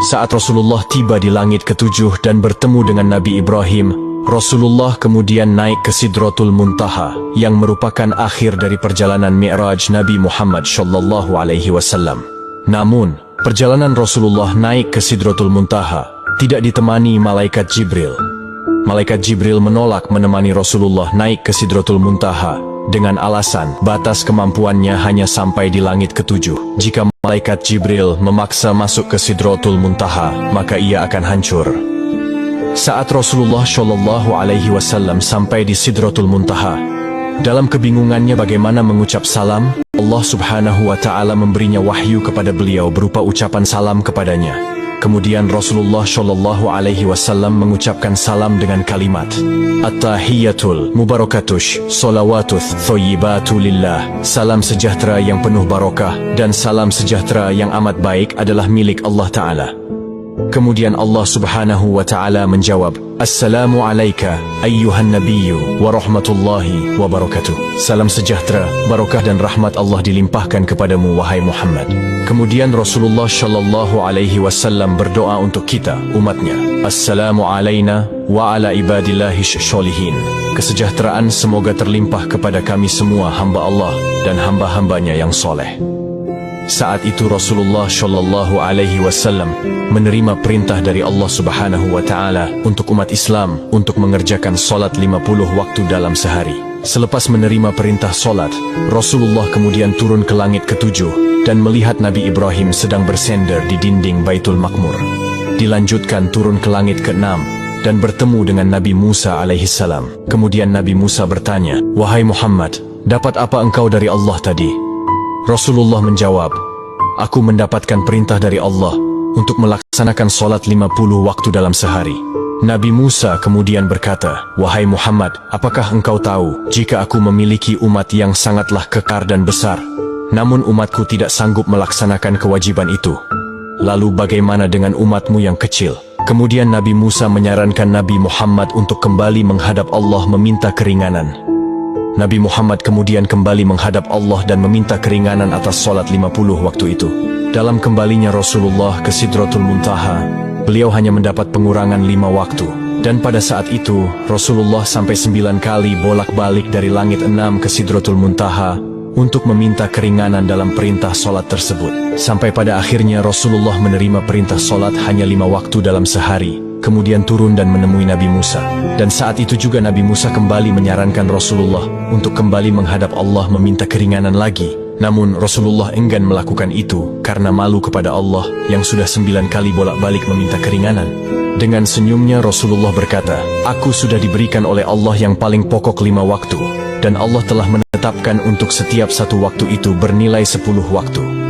Saat Rasulullah tiba di langit ketujuh dan bertemu dengan Nabi Ibrahim, Rasulullah kemudian naik ke Sidratul Muntaha, yang merupakan akhir dari perjalanan Mi'raj Nabi Muhammad SAW. Namun, perjalanan Rasulullah naik ke Sidratul Muntaha tidak ditemani malaikat Jibril. Malaikat Jibril menolak menemani Rasulullah naik ke Sidratul Muntaha dengan alasan batas kemampuannya hanya sampai di langit ketujuh. Jika malaikat Jibril memaksa masuk ke Sidratul Muntaha, maka ia akan hancur. Saat Rasulullah SAW sampai di Sidratul Muntaha, dalam kebingungannya bagaimana mengucap salam, Allah Subhanahu wa Ta'ala memberinya wahyu kepada beliau berupa ucapan salam kepadanya. Kemudian Rasulullah SAW mengucapkan salam dengan kalimat At-tahiyyatul mubarakatush salawatuth thoyyibatu lillah. Salam sejahtera yang penuh barokah dan salam sejahtera yang amat baik adalah milik Allah Ta'ala. Kemudian Allah Subhanahu wa Ta'ala menjawab, Assalamu alayka ayyuhan nabiyyu wa rahmatullahi wa barakatuh. Salam sejahtera, barokah dan rahmat Allah dilimpahkan kepadamu wahai Muhammad. Kemudian Rasulullah SAW berdoa untuk kita, umatnya. Assalamu alayna wa ala ibadillahis sholihin. Kesejahteraan semoga terlimpah kepada kami semua hamba Allah dan hamba-hambanya yang soleh. Saat itu Rasulullah SAW menerima perintah dari Allah Subhanahu wa Ta'ala untuk umat Islam untuk mengerjakan solat 50 waktu dalam sehari. Selepas menerima perintah solat, Rasulullah kemudian turun ke langit ketujuh dan melihat Nabi Ibrahim sedang bersender di dinding Baitul Maqmur. Dilanjutkan turun ke langit ke-6 dan bertemu dengan Nabi Musa alaihissalam. Kemudian Nabi Musa bertanya, Wahai Muhammad, dapat apa engkau dari Allah tadi? Rasulullah menjawab, Aku mendapatkan perintah dari Allah untuk melaksanakan solat 50 waktu dalam sehari. Nabi Musa kemudian berkata, Wahai Muhammad, apakah engkau tahu jika aku memiliki umat yang sangatlah kekar dan besar, namun umatku tidak sanggup melaksanakan kewajiban itu? Lalu bagaimana dengan umatmu yang kecil? Kemudian Nabi Musa menyarankan Nabi Muhammad untuk kembali menghadap Allah meminta keringanan. Nabi Muhammad kemudian kembali menghadap Allah dan meminta keringanan atas solat 50 waktu itu. Dalam kembalinya Rasulullah ke Sidratul Muntaha, beliau hanya mendapat pengurangan 5 waktu. Dan pada saat itu, Rasulullah sampai 9 kali bolak-balik dari langit 6 ke Sidratul Muntaha untuk meminta keringanan dalam perintah solat tersebut. Sampai pada akhirnya Rasulullah menerima perintah solat hanya 5 waktu dalam sehari, kemudian turun dan menemui Nabi Musa. Dan saat itu juga Nabi Musa kembali menyarankan Rasulullah untuk kembali menghadap Allah meminta keringanan lagi. Namun Rasulullah enggan melakukan itu karena malu kepada Allah yang sudah 9 kali bolak-balik meminta keringanan. Dengan senyumnya Rasulullah berkata, Aku sudah diberikan oleh Allah yang paling pokok 5 waktu, dan Allah telah menetapkan untuk setiap satu waktu itu bernilai 10 waktu.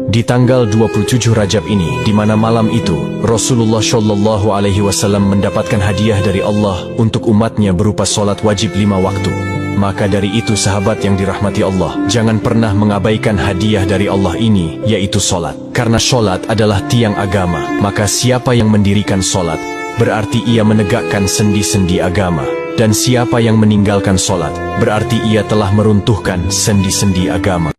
Di tanggal 27 Rajab ini, di mana malam itu Rasulullah SAW mendapatkan hadiah dari Allah untuk umatnya berupa solat wajib 5 waktu. Maka dari itu sahabat yang dirahmati Allah, jangan pernah mengabaikan hadiah dari Allah ini, yaitu solat. Karena solat adalah tiang agama, maka siapa yang mendirikan solat, berarti ia menegakkan sendi-sendi agama. Dan siapa yang meninggalkan solat, berarti ia telah meruntuhkan sendi-sendi agama.